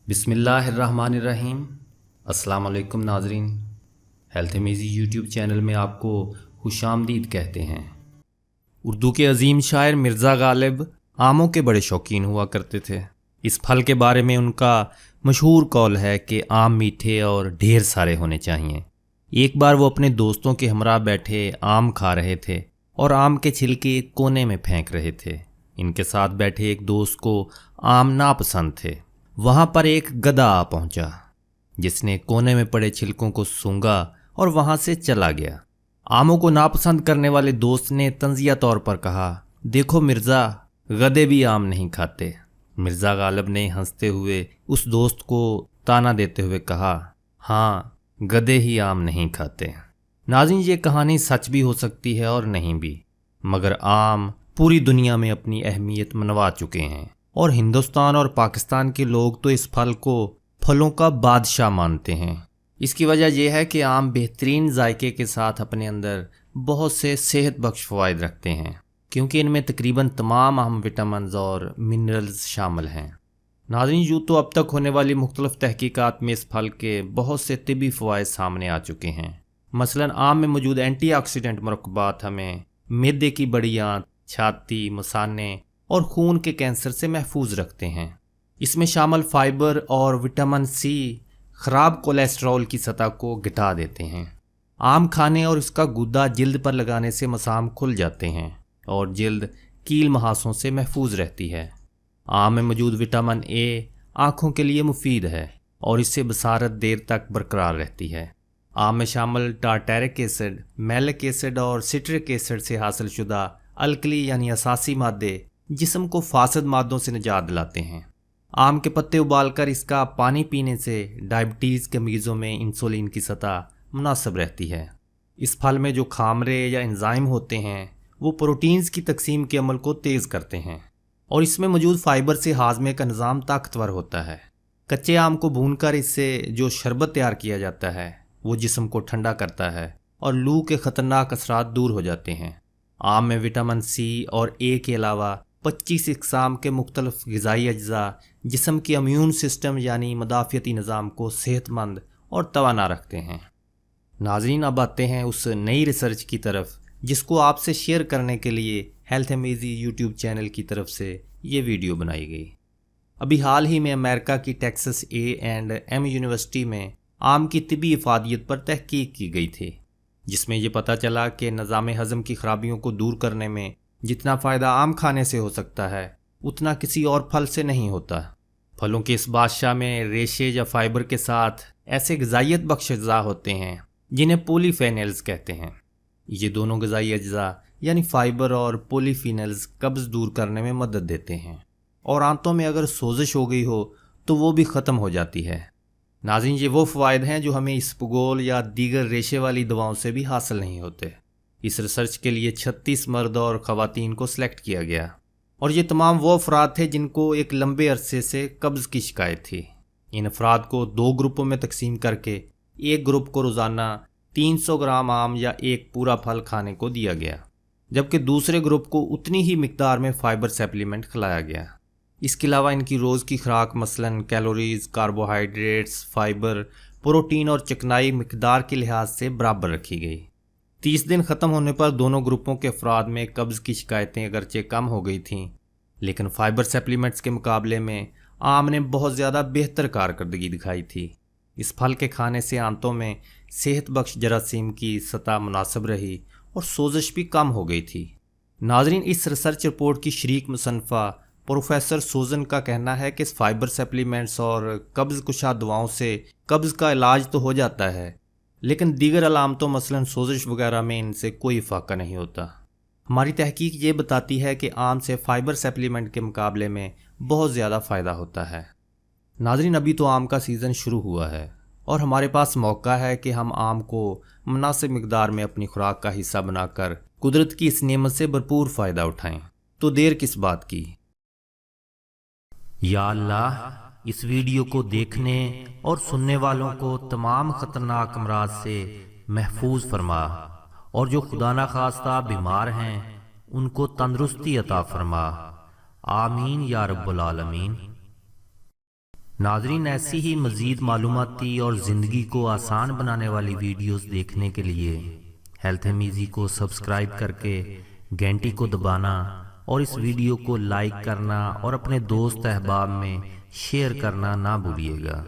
بسم اللہ الرحمن الرحیم۔ السلام علیکم ناظرین، ہیلتھ میزی یوٹیوب چینل میں آپ کو خوش آمدید کہتے ہیں۔ اردو کے عظیم شاعر مرزا غالب آموں کے بڑے شوقین ہوا کرتے تھے۔ اس پھل کے بارے میں ان کا مشہور قول ہے کہ آم میٹھے اور ڈھیر سارے ہونے چاہئیں۔ ایک بار وہ اپنے دوستوں کے ہمراہ بیٹھے آم کھا رہے تھے اور آم کے چھلکے ایک کونے میں پھینک رہے تھے۔ ان کے ساتھ بیٹھے ایک دوست کو آم ناپسند تھے۔ وہاں پر ایک گدھا آ پہنچا جس نے کونے میں پڑے چھلکوں کو سونگھا اور وہاں سے چلا گیا۔ آموں کو ناپسند کرنے والے دوست نے طنزیہ طور پر کہا، دیکھو مرزا، گدھے بھی آم نہیں کھاتے۔ مرزا غالب نے ہنستے ہوئے اس دوست کو تانا دیتے ہوئے کہا، ہاں گدھے ہی آم نہیں کھاتے۔ ناظرین، یہ کہانی سچ بھی ہو سکتی ہے اور نہیں بھی، مگر آم پوری دنیا میں اپنی اہمیت منوا چکے ہیں، اور ہندوستان اور پاکستان کے لوگ تو اس پھل کو پھلوں کا بادشاہ مانتے ہیں۔ اس کی وجہ یہ ہے کہ آم بہترین ذائقے کے ساتھ اپنے اندر بہت سے صحت بخش فوائد رکھتے ہیں، کیونکہ ان میں تقریباً تمام اہم وٹامنز اور منرلز شامل ہیں۔ ناظرین، یوں تو اب تک ہونے والی مختلف تحقیقات میں اس پھل کے بہت سے طبی فوائد سامنے آ چکے ہیں۔ مثلاً آم میں موجود اینٹی آکسیڈنٹ مرکبات ہمیں معدے کی بڑی آنت، چھاتی، مثانے اور خون کے کینسر سے محفوظ رکھتے ہیں۔ اس میں شامل فائبر اور وٹامن سی خراب کولیسٹرول کی سطح کو گھٹا دیتے ہیں۔ آم کھانے اور اس کا گودا جلد پر لگانے سے مسام کھل جاتے ہیں اور جلد کیل مہاسوں سے محفوظ رہتی ہے۔ آم میں موجود وٹامن اے آنکھوں کے لیے مفید ہے اور اس سے بصارت دیر تک برقرار رہتی ہے۔ آم میں شامل ٹارٹیرک ایسڈ، میلک ایسڈ اور سٹرک ایسڈ سے حاصل شدہ الکلی یعنی اساسی مادے جسم کو فاسد مادوں سے نجات دلاتے ہیں۔ آم کے پتے ابال کر اس کا پانی پینے سے ڈائبٹیز کے مریضوں میں انسولین کی سطح مناسب رہتی ہے۔ اس پھل میں جو کھامرے یا انزائم ہوتے ہیں وہ پروٹینز کی تقسیم کے عمل کو تیز کرتے ہیں، اور اس میں موجود فائبر سے ہاضمے کا نظام طاقتور ہوتا ہے۔ کچے آم کو بھون کر اس سے جو شربت تیار کیا جاتا ہے وہ جسم کو ٹھنڈا کرتا ہے اور لو کے خطرناک اثرات دور ہو جاتے ہیں۔ آم میں وٹامن سی اور اے کے علاوہ 25 اقسام کے مختلف غذائی اجزاء جسم کی امیون سسٹم یعنی مدافعتی نظام کو صحت مند اور توانا رکھتے ہیں۔ ناظرین، اب آتے ہیں اس نئی ریسرچ کی طرف جس کو آپ سے شیئر کرنے کے لیے ہیلتھ میزی یوٹیوب چینل کی طرف سے یہ ویڈیو بنائی گئی۔ ابھی حال ہی میں امریکہ کی ٹیکسس A&M یونیورسٹی میں آم کی طبی افادیت پر تحقیق کی گئی تھی، جس میں یہ پتہ چلا کہ نظام ہضم کی خرابیوں کو دور کرنے میں جتنا فائدہ آم کھانے سے ہو سکتا ہے اتنا کسی اور پھل سے نہیں ہوتا۔ پھلوں کے اس بادشاہ میں ریشے یا فائبر کے ساتھ ایسے غذائیت بخش اجزاء ہوتے ہیں جنہیں پولی فینلز کہتے ہیں۔ یہ دونوں غذائی اجزاء یعنی فائبر اور پولی فینلز قبض دور کرنے میں مدد دیتے ہیں، اور آنتوں میں اگر سوزش ہو گئی ہو تو وہ بھی ختم ہو جاتی ہے۔ ناظرین، یہ وہ فوائد ہیں جو ہمیں اسپغول یا دیگر ریشے والی دواؤں سے بھی حاصل نہیں ہوتے۔ اس ریسرچ کے لیے 36 مرد اور خواتین کو سلیکٹ کیا گیا، اور یہ تمام وہ افراد تھے جن کو ایک لمبے عرصے سے قبض کی شکایت تھی۔ ان افراد کو 2 گروپوں میں تقسیم کر کے ایک گروپ کو روزانہ 300 گرام آم یا ایک پورا پھل کھانے کو دیا گیا، جبکہ دوسرے گروپ کو اتنی ہی مقدار میں فائبر سپلیمنٹ کھلایا گیا۔ اس کے علاوہ ان کی روز کی خوراک مثلاً کیلوریز، کاربوہائیڈریٹس، فائبر، پروٹین اور چکنائی مقدار کے لحاظ سے برابر رکھی گئی۔ 30 دن ختم ہونے پر دونوں گروپوں کے افراد میں قبض کی شکایتیں اگرچہ کم ہو گئی تھیں، لیکن فائبر سپلیمنٹس کے مقابلے میں آم نے بہت زیادہ بہتر کارکردگی دکھائی تھی۔ اس پھل کے کھانے سے آنتوں میں صحت بخش جراثیم کی سطح مناسب رہی اور سوزش بھی کم ہو گئی تھی۔ ناظرین، اس ریسرچ رپورٹ کی شریک مصنفہ پروفیسر سوزن کا کہنا ہے کہ اس فائبر سپلیمنٹس اور قبض کشا دواؤں سے قبض کا علاج تو ہو جاتا ہے، لیکن دیگر علامتوں مثلاً سوزش وغیرہ میں ان سے کوئی فائدہ نہیں ہوتا۔ ہماری تحقیق یہ بتاتی ہے کہ آم سے فائبر سپلیمنٹ کے مقابلے میں بہت زیادہ فائدہ ہوتا ہے۔ ناظرین، ابھی تو آم کا سیزن شروع ہوا ہے اور ہمارے پاس موقع ہے کہ ہم آم کو مناسب مقدار میں اپنی خوراک کا حصہ بنا کر قدرت کی اس نعمت سے بھرپور فائدہ اٹھائیں۔ تو دیر کس بات کی؟ یا اللہ، اس ویڈیو کو دیکھنے اور سننے والوں کو تمام خطرناک امراض سے محفوظ فرما، اور جو خدا نخواستہ بیمار ہیں ان کو تندرستی عطا فرما۔ آمین یا رب العالمین۔ ناظرین، ایسی ہی مزید معلوماتی اور زندگی کو آسان بنانے والی ویڈیوز دیکھنے کے لیے ہیلتھ میزی کو سبسکرائب کر کے گھنٹی کو دبانا اور اس ویڈیو کو لائک کرنا اور اپنے دوست احباب میں شیئر کرنا نہ بھولیے گا۔